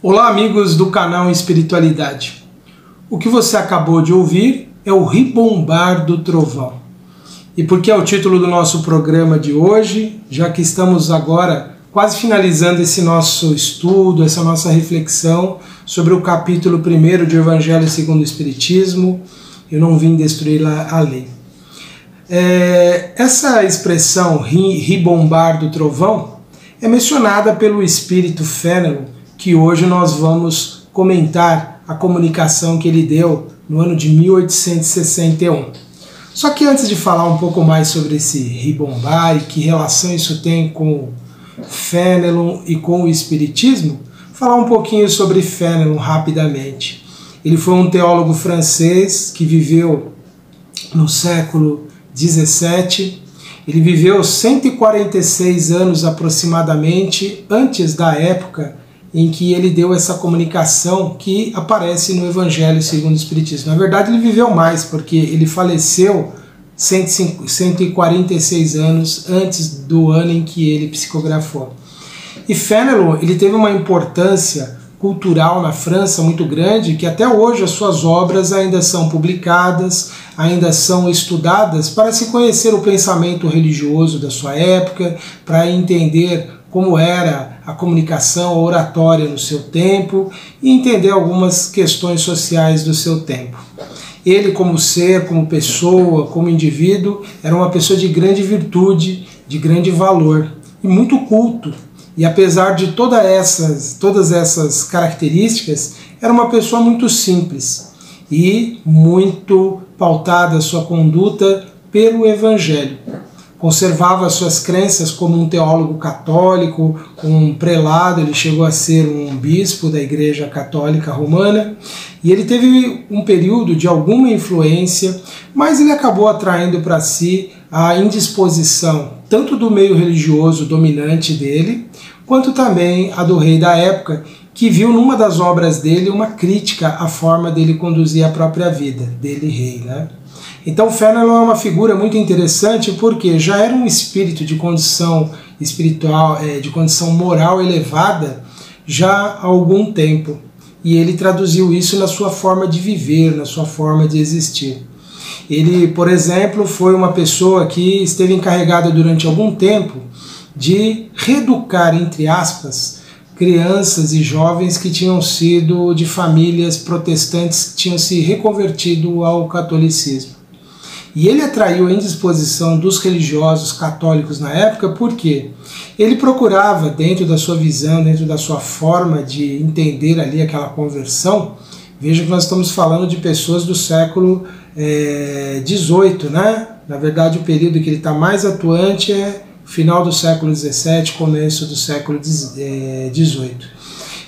Olá, amigos do canal Espiritualidade. O que você acabou de ouvir é o Ribombar do Trovão. E por que é o título do nosso programa de hoje, já que estamos agora quase finalizando esse nosso estudo, essa nossa reflexão sobre o capítulo 1 de Evangelho segundo o Espiritismo, eu não vim destruir a lei. Essa expressão Ribombar do Trovão é mencionada pelo espírito Fénelon, que hoje nós vamos comentar a comunicação que ele deu no ano de 1861. Só que antes de falar um pouco mais sobre esse Ribombar e que relação isso tem com Fénelon e com o Espiritismo, falar um pouquinho sobre Fénelon rapidamente. Ele foi um teólogo francês que viveu no século XVII. Ele viveu 146 anos aproximadamente antes da época em que ele deu essa comunicação que aparece no Evangelho segundo o Espiritismo. Na verdade, ele viveu mais, porque ele faleceu 146 anos antes do ano em que ele psicografou. E Fénelon, ele teve uma importância cultural na França muito grande, que até hoje as suas obras ainda são publicadas, ainda são estudadas para se conhecer o pensamento religioso da sua época, para entender como era a comunicação, a oratória no seu tempo e entender algumas questões sociais do seu tempo. Ele, como ser, como pessoa, como indivíduo, era uma pessoa de grande virtude, de grande valor e muito culto. E apesar de todas essas características, era uma pessoa muito simples e muito pautada a sua conduta pelo Evangelho. Conservava suas crenças como um teólogo católico, um prelado, ele chegou a ser um bispo da Igreja Católica Romana, e ele teve um período de alguma influência, mas ele acabou atraindo para si a indisposição tanto do meio religioso dominante dele, quanto também a do rei da época, que viu numa das obras dele uma crítica à forma dele conduzir a própria vida, dele rei, né? Então Fénelon é uma figura muito interessante porque já era um espírito de condição espiritual, de condição moral elevada já há algum tempo. E ele traduziu isso na sua forma de viver, na sua forma de existir. Ele, por exemplo, foi uma pessoa que esteve encarregada durante algum tempo de reeducar, entre aspas, crianças e jovens que tinham sido de famílias protestantes que tinham se reconvertido ao catolicismo. E ele atraiu a indisposição dos religiosos católicos na época porque ele procurava, dentro da sua visão, dentro da sua forma de entender ali aquela conversão, veja que nós estamos falando de pessoas do século XVIII, né? Na verdade, o período que ele está mais atuante é final do século XVII, começo do século XVIII.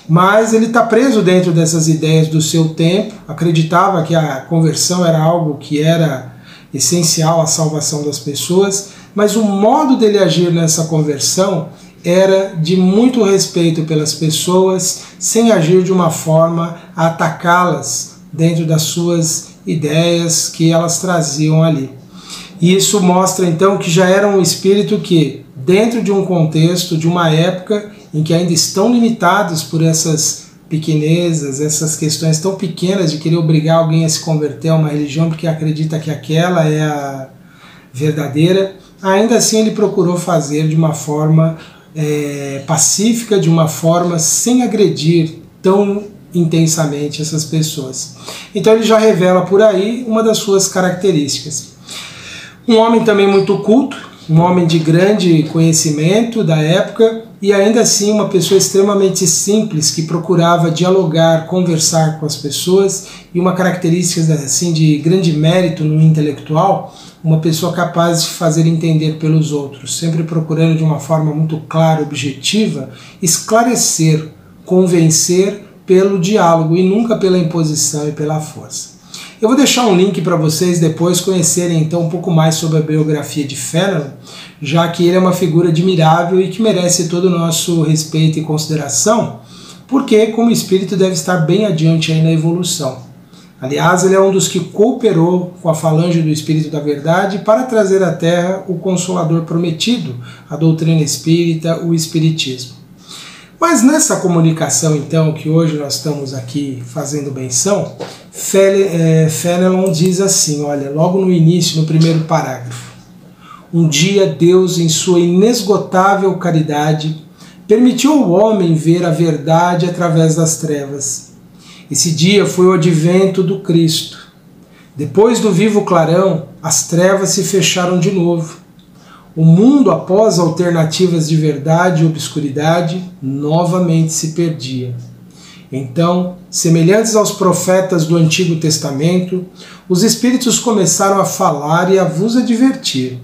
Mas ele está preso dentro dessas ideias do seu tempo, acreditava que a conversão era algo que era essencial à salvação das pessoas, mas o modo dele agir nessa conversão era de muito respeito pelas pessoas, sem agir de uma forma a atacá-las dentro das suas ideias que elas traziam ali. E isso mostra então que já era um espírito que, dentro de um contexto, de uma época em que ainda estão limitados por essas pequenezas, essas questões tão pequenas de querer obrigar alguém a se converter a uma religião porque acredita que aquela é a verdadeira, ainda assim ele procurou fazer de uma forma pacífica, de uma forma sem agredir tão intensamente essas pessoas. Então ele já revela por aí uma das suas características. Um homem também muito culto, um homem de grande conhecimento da época, e ainda assim uma pessoa extremamente simples que procurava dialogar, conversar com as pessoas, e uma característica assim de grande mérito no intelectual, uma pessoa capaz de fazer entender pelos outros, sempre procurando de uma forma muito clara, objetiva, esclarecer, convencer pelo diálogo e nunca pela imposição e pela força. Eu vou deixar um link para vocês depois conhecerem então um pouco mais sobre a biografia de Fénelon, já que ele é uma figura admirável e que merece todo o nosso respeito e consideração, porque como espírito deve estar bem adiante aí na evolução. Aliás, ele é um dos que cooperou com a falange do Espírito da Verdade para trazer à Terra o Consolador prometido, a doutrina espírita, o Espiritismo. Mas nessa comunicação, então, que hoje nós estamos aqui fazendo menção, Fénelon diz assim, olha, logo no início, no primeiro parágrafo: um dia Deus, em sua inesgotável caridade, permitiu ao homem ver a verdade através das trevas. Esse dia foi o advento do Cristo. Depois do vivo clarão, as trevas se fecharam de novo. O mundo, após alternativas de verdade e obscuridade, novamente se perdia. Então, semelhantes aos profetas do Antigo Testamento, os Espíritos começaram a falar e a vos advertir.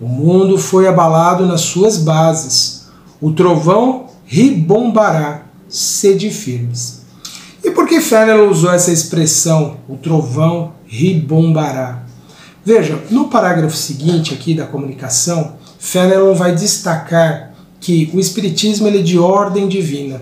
O mundo foi abalado nas suas bases. O trovão ribombará, sede firmes. E por que Fénelon usou essa expressão, o trovão ribombará? Veja, no parágrafo seguinte aqui da comunicação, Fénelon vai destacar que o Espiritismo ele é de ordem divina.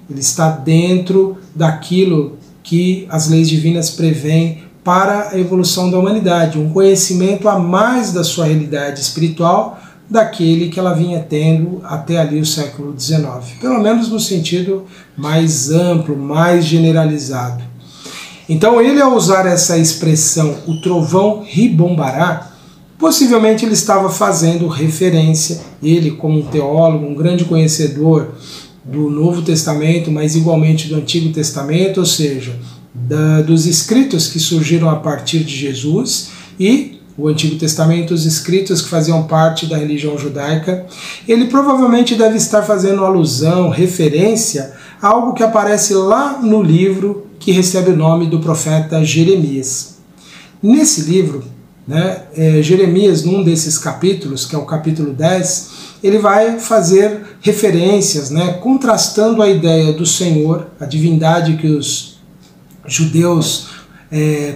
Ele está dentro daquilo que as leis divinas prevêem para a evolução da humanidade, um conhecimento a mais da sua realidade espiritual daquele que ela vinha tendo até ali o século XIX, pelo menos no sentido mais amplo, mais generalizado. Então ele, ao usar essa expressão, o trovão ribombará, possivelmente ele estava fazendo referência, ele como um teólogo, um grande conhecedor do Novo Testamento, mas igualmente do Antigo Testamento, ou seja, dos escritos que surgiram a partir de Jesus e o Antigo Testamento, os escritos que faziam parte da religião judaica, ele provavelmente deve estar fazendo alusão, referência a algo que aparece lá no livro que recebe o nome do profeta Jeremias. Nesse livro, Jeremias, num desses capítulos, que é o capítulo 10, ele vai fazer referências, contrastando a ideia do Senhor, a divindade que os judeus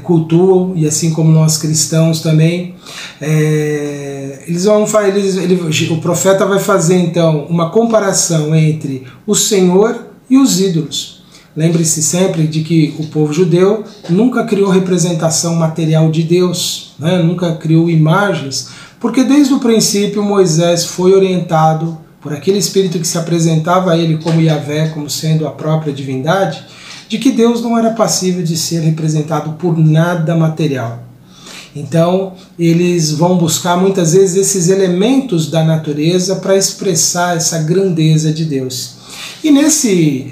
cultuam, e assim como nós cristãos também, o profeta vai fazer então uma comparação entre o Senhor e os ídolos. Lembre-se sempre de que o povo judeu nunca criou representação material de Deus, nunca criou imagens, porque desde o princípio Moisés foi orientado por aquele espírito que se apresentava a ele como Yahvé, como sendo a própria divindade, de que Deus não era passível de ser representado por nada material. Então, eles vão buscar muitas vezes esses elementos da natureza para expressar essa grandeza de Deus. E nesse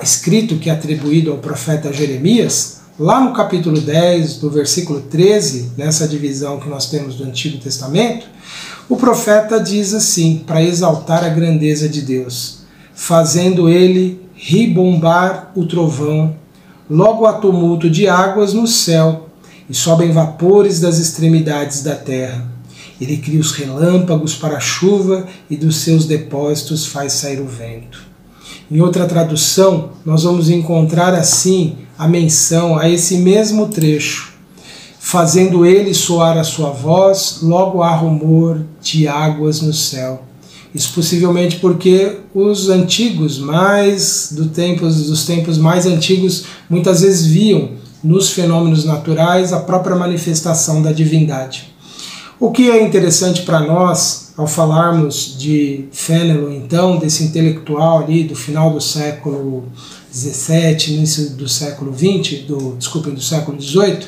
escrito que é atribuído ao profeta Jeremias, lá no capítulo 10, do versículo 13, nessa divisão que nós temos do Antigo Testamento, o profeta diz assim, para exaltar a grandeza de Deus: fazendo ele ribombar o trovão, logo há tumulto de águas no céu, e sobem vapores das extremidades da terra. Ele cria os relâmpagos para a chuva, e dos seus depósitos faz sair o vento. Em outra tradução, nós vamos encontrar assim a menção a esse mesmo trecho: fazendo ele soar a sua voz, logo há rumor de águas no céu. Isso possivelmente porque os antigos, dos tempos mais antigos, muitas vezes viam nos fenômenos naturais a própria manifestação da divindade. O que é interessante para nós, ao falarmos de Fénelon, então, desse intelectual ali do final do século XVII, início do século XX, do século XVIII,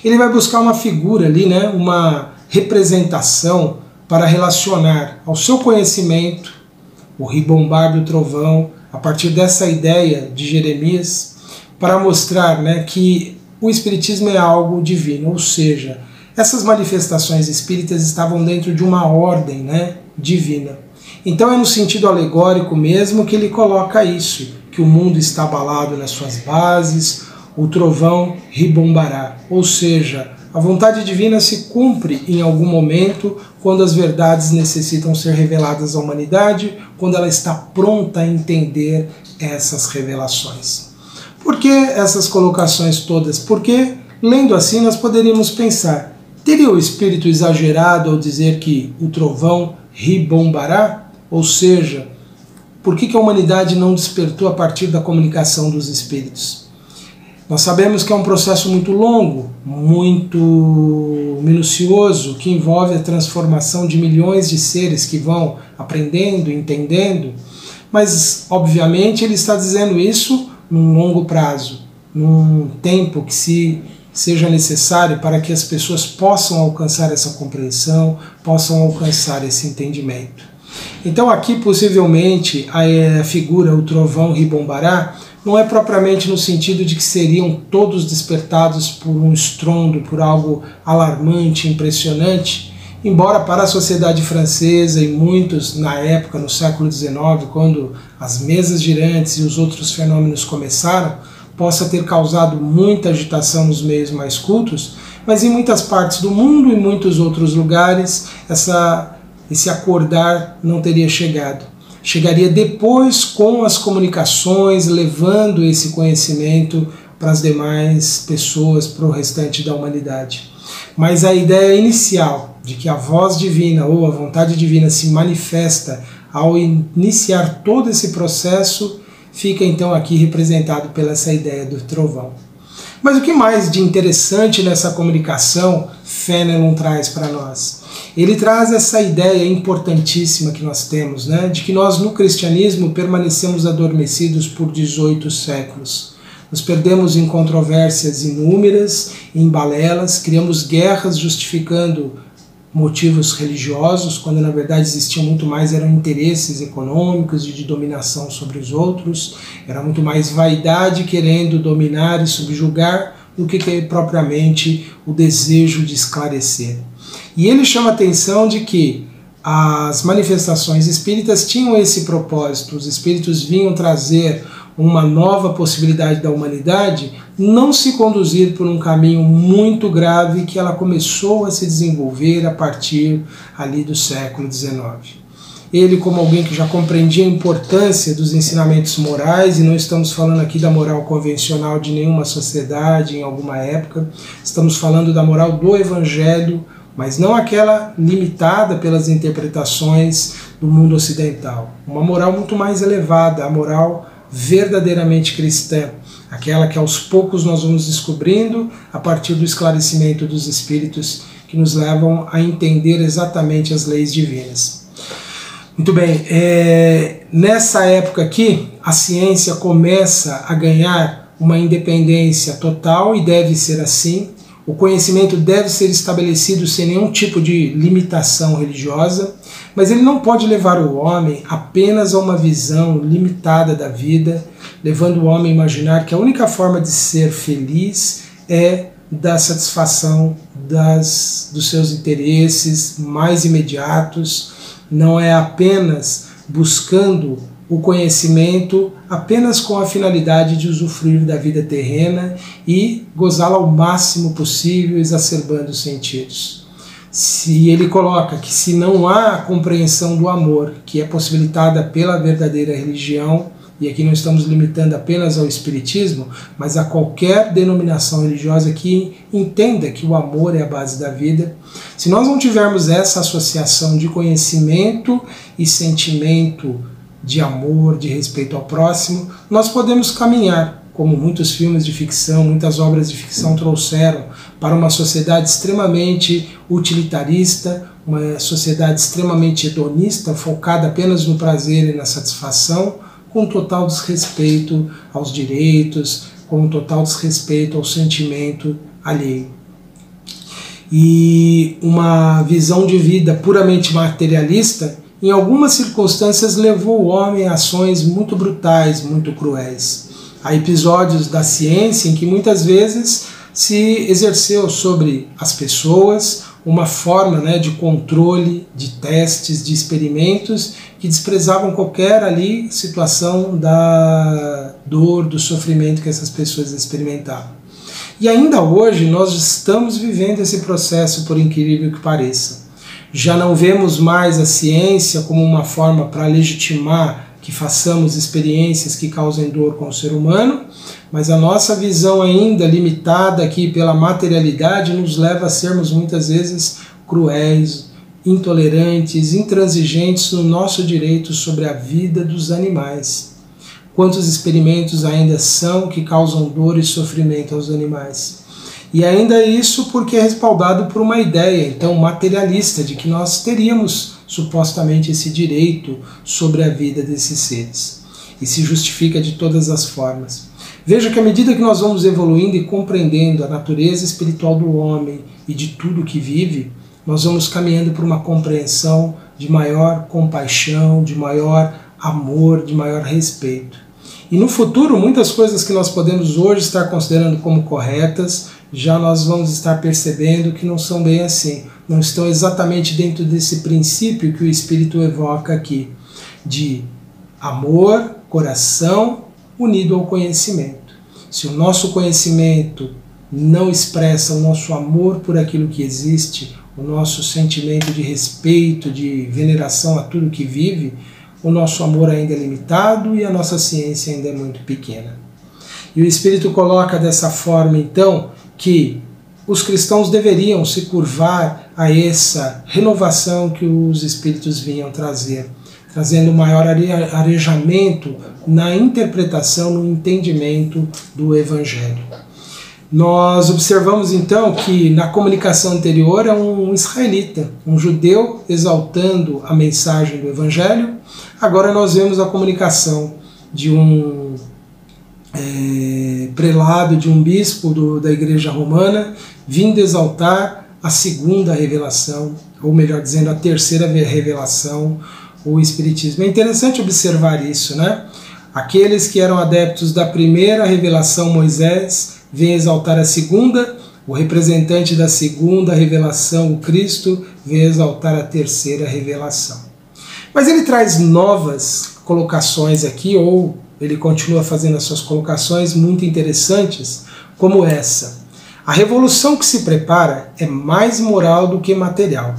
ele vai buscar uma figura ali, uma representação para relacionar ao seu conhecimento o ribombar do trovão, a partir dessa ideia de Jeremias, para mostrar que o Espiritismo é algo divino, ou seja, essas manifestações espíritas estavam dentro de uma ordem divina. Então é no sentido alegórico mesmo que ele coloca isso, que o mundo está abalado nas suas bases, o trovão ribombará, ou seja, a vontade divina se cumpre em algum momento quando as verdades necessitam ser reveladas à humanidade, quando ela está pronta a entender essas revelações. Por que essas colocações todas? Porque, lendo assim, nós poderíamos pensar: teria o espírito exagerado ao dizer que o trovão ribombará? Ou seja, por que a humanidade não despertou a partir da comunicação dos espíritos? Nós sabemos que é um processo muito longo, muito minucioso, que envolve a transformação de milhões de seres que vão aprendendo, entendendo, mas, obviamente, ele está dizendo isso num longo prazo, num tempo que seja necessário para que as pessoas possam alcançar essa compreensão, possam alcançar esse entendimento. Então aqui possivelmente a figura, o trovão ribombará, não é propriamente no sentido de que seriam todos despertados por um estrondo, por algo alarmante, impressionante, embora para a sociedade francesa e muitos na época, no século XIX, quando as mesas girantes e os outros fenômenos começaram, possa ter causado muita agitação nos meios mais cultos, mas em muitas partes do mundo e muitos outros lugares esse acordar não teria chegado. Chegaria depois com as comunicações, levando esse conhecimento para as demais pessoas, para o restante da humanidade. Mas a ideia inicial de que a voz divina ou a vontade divina se manifesta ao iniciar todo esse processo fica então aqui representado pela essa ideia do trovão. Mas o que mais de interessante nessa comunicação Fenelon traz para nós? Ele traz essa ideia importantíssima que nós temos, né, de que nós no cristianismo permanecemos adormecidos por 18 séculos. Nos perdemos em controvérsias inúmeras, em balelas, criamos guerras justificando motivos religiosos, quando na verdade existiam muito mais eram interesses econômicos e de dominação sobre os outros, era muito mais vaidade querendo dominar e subjugar do que propriamente o desejo de esclarecer. E ele chama a atenção de que as manifestações espíritas tinham esse propósito, os espíritos vinham trazer uma nova possibilidade da humanidade, não se conduzir por um caminho muito grave que ela começou a se desenvolver a partir ali do século XIX. Ele, como alguém que já compreendia a importância dos ensinamentos morais, e não estamos falando aqui da moral convencional de nenhuma sociedade em alguma época, estamos falando da moral do Evangelho, mas não aquela limitada pelas interpretações do mundo ocidental. Uma moral muito mais elevada, a moral verdadeiramente cristã, aquela que aos poucos nós vamos descobrindo a partir do esclarecimento dos espíritos que nos levam a entender exatamente as leis divinas. Muito bem, nessa época aqui a ciência começa a ganhar uma independência total e deve ser assim. O conhecimento deve ser estabelecido sem nenhum tipo de limitação religiosa, mas ele não pode levar o homem apenas a uma visão limitada da vida, levando o homem a imaginar que a única forma de ser feliz é da satisfação dos seus interesses mais imediatos, não é apenas buscando o conhecimento apenas com a finalidade de usufruir da vida terrena e gozá-la ao máximo possível, exacerbando os sentidos. Se ele coloca que se não há a compreensão do amor, que é possibilitada pela verdadeira religião, e aqui não estamos limitando apenas ao espiritismo, mas a qualquer denominação religiosa que entenda que o amor é a base da vida, se nós não tivermos essa associação de conhecimento e sentimento de amor, de respeito ao próximo, nós podemos caminhar, como muitos filmes de ficção, muitas obras de ficção trouxeram, para uma sociedade extremamente utilitarista, uma sociedade extremamente hedonista, focada apenas no prazer e na satisfação, com total desrespeito aos direitos, com total desrespeito ao sentimento alheio. E uma visão de vida puramente materialista, em algumas circunstâncias levou o homem a ações muito brutais, muito cruéis. Há episódios da ciência em que muitas vezes se exerceu sobre as pessoas uma forma de controle, de testes, de experimentos que desprezavam qualquer ali situação da dor, do sofrimento que essas pessoas experimentavam. E ainda hoje nós estamos vivendo esse processo, por incrível que pareça. Já não vemos mais a ciência como uma forma para legitimar que façamos experiências que causem dor com o ser humano, mas a nossa visão ainda limitada aqui pela materialidade nos leva a sermos muitas vezes cruéis, intolerantes, intransigentes no nosso direito sobre a vida dos animais. quantos experimentos ainda são que causam dor e sofrimento aos animais. E ainda isso porque é respaldado por uma ideia, então, materialista, de que nós teríamos supostamente esse direito sobre a vida desses seres. E se justifica de todas as formas. Veja que à medida que nós vamos evoluindo e compreendendo a natureza espiritual do homem e de tudo que vive, nós vamos caminhando por uma compreensão de maior compaixão, de maior amor, de maior respeito. E no futuro, muitas coisas que nós podemos hoje estar considerando como corretas, já nós vamos estar percebendo que não são bem assim. Não estão exatamente dentro desse princípio que o Espírito evoca aqui, de amor, coração, unido ao conhecimento. Se o nosso conhecimento não expressa o nosso amor por aquilo que existe, o nosso sentimento de respeito, de veneração a tudo que vive, o nosso amor ainda é limitado e a nossa ciência ainda é muito pequena. E o Espírito coloca dessa forma, então, que os cristãos deveriam se curvar a essa renovação que os Espíritos vinham trazer, trazendo maior arejamento na interpretação, no entendimento do Evangelho. Nós observamos então que na comunicação anterior é um israelita, um judeu exaltando a mensagem do Evangelho. Agora nós vemos a comunicação de um prelado, de um bispo da Igreja Romana, vindo exaltar a segunda revelação, ou melhor dizendo, a terceira revelação, o Espiritismo. É interessante observar isso, né? Aqueles que eram adeptos da primeira revelação, Moisés, vem exaltar a segunda, o representante da segunda revelação, o Cristo, vem exaltar a terceira revelação. Mas ele traz novas colocações aqui, ou ele continua fazendo as suas colocações muito interessantes, como essa. A revolução que se prepara é mais moral do que material.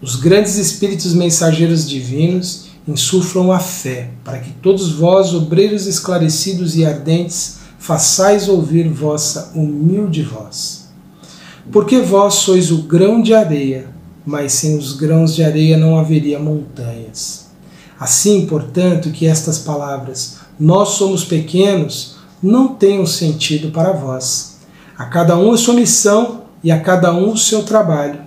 Os grandes espíritos mensageiros divinos insuflam a fé, para que todos vós, obreiros esclarecidos e ardentes, façais ouvir vossa humilde voz. Porque vós sois o grão de areia, mas sem os grãos de areia não haveria montanhas. Assim, portanto, que estas palavras, nós somos pequenos, não tenham sentido para vós. A cada um a sua missão e a cada um o seu trabalho.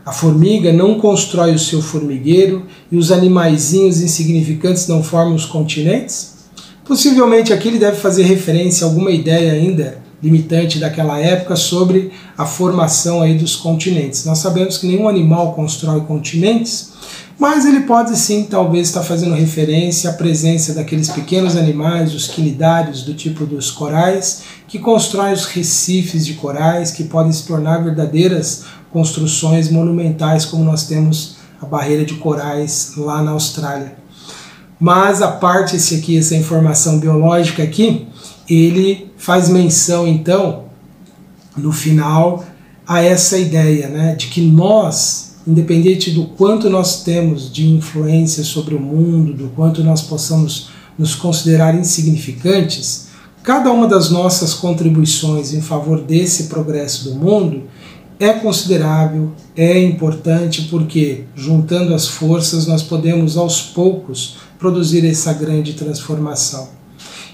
A formiga não constrói o seu formigueiro e os animaizinhos insignificantes não formam os continentes? Possivelmente aqui ele deve fazer referência a alguma ideia ainda limitante daquela época sobre a formação aí dos continentes. Nós sabemos que nenhum animal constrói continentes, mas ele pode sim talvez estar fazendo referência à presença daqueles pequenos animais, os quinidários do tipo dos corais, que constroem os recifes de corais, que podem se tornar verdadeiras construções monumentais, como nós temos a barreira de corais lá na Austrália. Mas a parte essa informação biológica aqui, ele faz menção então, no final, a essa ideia, né, de que nós, independente do quanto nós temos de influência sobre o mundo, do quanto nós possamos nos considerar insignificantes, cada uma das nossas contribuições em favor desse progresso do mundo é considerável, é importante, porque juntando as forças nós podemos aos poucos produzir essa grande transformação.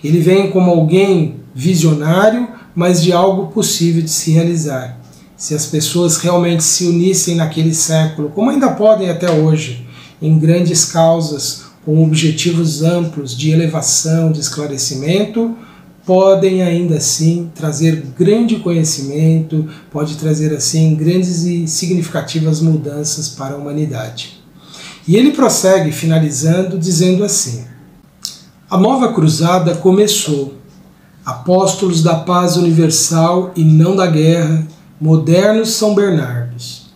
Ele vem como alguém visionário, mas de algo possível de se realizar. Se as pessoas realmente se unissem naquele século, como ainda podem até hoje, em grandes causas, com objetivos amplos de elevação, de esclarecimento, podem ainda assim trazer grande conhecimento, pode trazer assim grandes e significativas mudanças para a humanidade. E ele prossegue finalizando dizendo assim: a nova cruzada começou. Apóstolos da paz universal e não da guerra, modernos São Bernardos.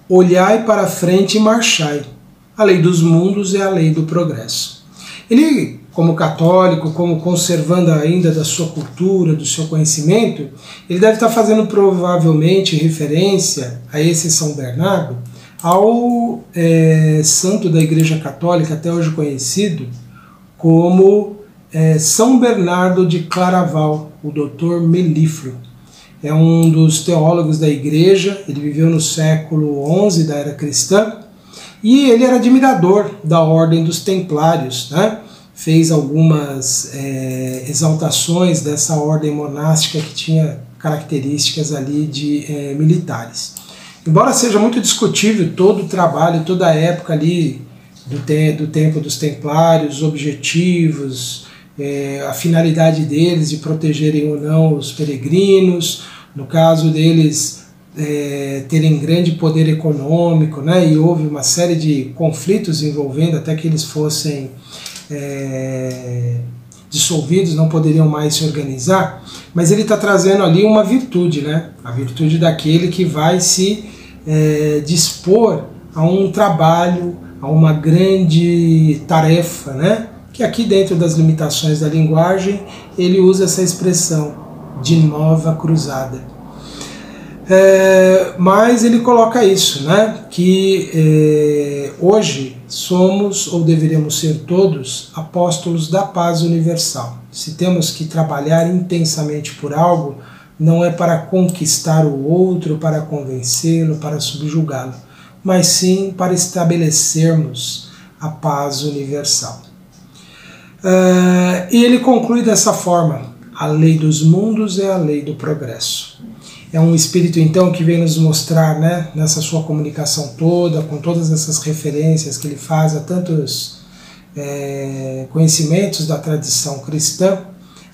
Olhai para a frente e marchai. A lei dos mundos é a lei do progresso. Ele, como católico, como conservando ainda da sua cultura, do seu conhecimento, ele deve estar fazendo provavelmente referência a esse São Bernardo, ao santo da Igreja Católica, até hoje conhecido como São Bernardo de Claraval, o Dr. Melífluo. É um dos teólogos da Igreja, ele viveu no século XI da era cristã, e ele era admirador da Ordem dos Templários, né? fez algumas exaltações dessa ordem monástica que tinha características ali de militares. Embora seja muito discutível todo o trabalho, toda a época ali do tempo dos templários, os objetivos, a finalidade deles de protegerem ou não os peregrinos, no caso deles terem grande poder econômico, né, e houve uma série de conflitos envolvendo até que eles fossem dissolvidos, não poderiam mais se organizar, mas ele está trazendo ali uma virtude, né, a virtude daquele que vai se dispor a um trabalho, a uma grande tarefa, né, que aqui dentro das limitações da linguagem ele usa essa expressão de nova cruzada. Mas ele coloca isso, né, que hoje somos, ou deveríamos ser todos, apóstolos da paz universal. Se temos que trabalhar intensamente por algo, não é para conquistar o outro, para convencê-lo, para subjugá-lo, mas sim para estabelecermos a paz universal. E ele conclui dessa forma: a lei dos mundos é a lei do progresso. É um espírito, então, que vem nos mostrar, né, nessa sua comunicação toda, com todas essas referências que ele faz a tantos conhecimentos da tradição cristã.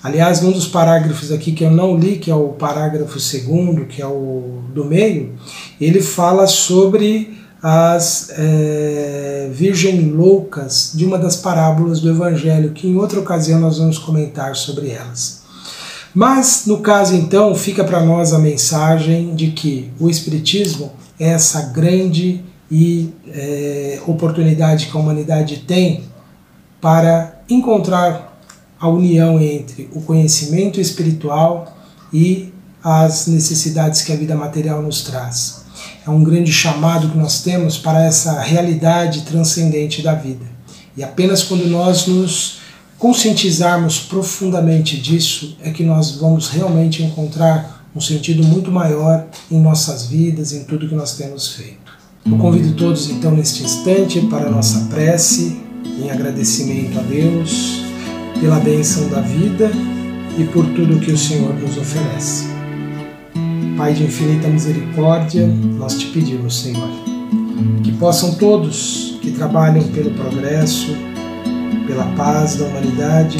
Aliás, num dos parágrafos aqui que eu não li, que é o parágrafo 2º, que é o do meio, ele fala sobre as virgens loucas de uma das parábolas do Evangelho, que em outra ocasião nós vamos comentar sobre elas. Mas, no caso, então, fica para nós a mensagem de que o Espiritismo é essa grande oportunidade que a humanidade tem para encontrar a união entre o conhecimento espiritual e as necessidades que a vida material nos traz. É um grande chamado que nós temos para essa realidade transcendente da vida. E apenas quando nós nos conscientizarmos profundamente disso é que nós vamos realmente encontrar um sentido muito maior em nossas vidas, em tudo que nós temos feito. Eu convido todos então neste instante para a nossa prece, em agradecimento a Deus pela bênção da vida e por tudo que o Senhor nos oferece. Pai de infinita misericórdia, nós te pedimos, Senhor, que possam todos que trabalham pelo progresso, pela paz da humanidade,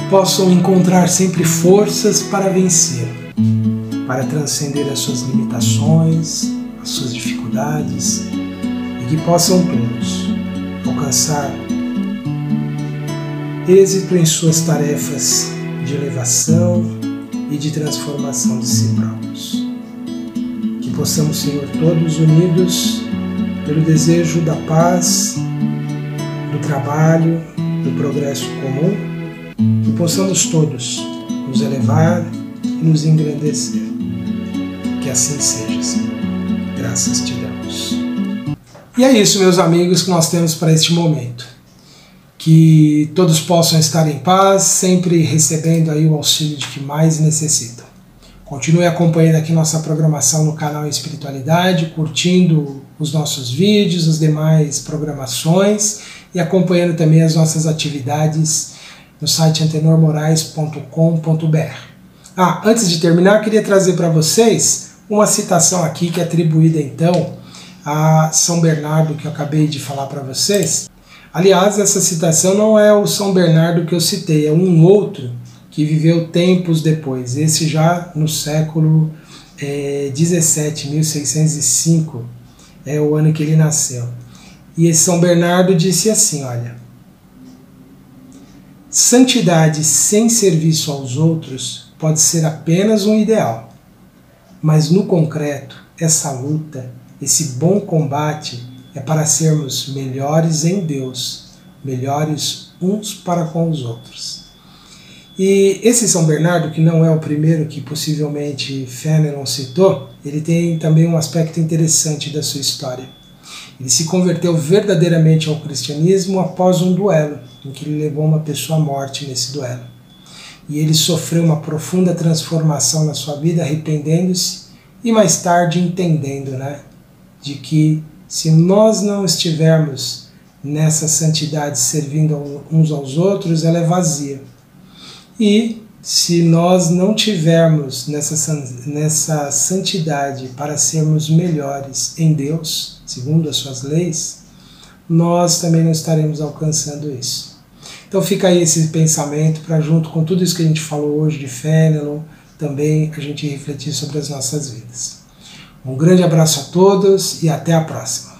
possam encontrar sempre forças para vencer, para transcender as suas limitações, as suas dificuldades, e que possam todos alcançar êxito em suas tarefas de elevação e de transformação de si próprios. Que possamos, Senhor, todos unidos pelo desejo da paz, do trabalho, do progresso comum, que possamos todos nos elevar e nos engrandecer. Que assim seja, Senhor. Graças te damos. E é isso, meus amigos, que nós temos para este momento. Que todos possam estar em paz, sempre recebendo aí o auxílio de que mais necessitam. Continue acompanhando aqui nossa programação no canal Espiritualidade, curtindo os nossos vídeos, as demais programações e acompanhando também as nossas atividades no site antenormorais.com.br. Antes de terminar, eu queria trazer para vocês uma citação aqui que é atribuída então a São Bernardo, que eu acabei de falar para vocês. Aliás, essa citação não é o São Bernardo que eu citei, é um outro que viveu tempos depois, esse já no século 17, 1605, é o ano que ele nasceu. E esse São Bernardo disse assim, olha: santidade sem serviço aos outros pode ser apenas um ideal, mas no concreto, essa luta, esse bom combate é para sermos melhores em Deus, melhores uns para com os outros. E esse São Bernardo, que não é o primeiro que possivelmente Fénelon citou, ele tem também um aspecto interessante da sua história. Ele se converteu verdadeiramente ao cristianismo após um duelo, em que ele levou uma pessoa à morte nesse duelo. E ele sofreu uma profunda transformação na sua vida, arrependendo-se e mais tarde entendendo, né, de que se nós não estivermos nessa santidade, servindo uns aos outros, ela é vazia. E se nós não tivermos nessa santidade para sermos melhores em Deus, segundo as suas leis, nós também não estaremos alcançando isso. Então fica aí esse pensamento para, junto com tudo isso que a gente falou hoje de Fénelon, também a gente refletir sobre as nossas vidas. Um grande abraço a todos e até a próxima.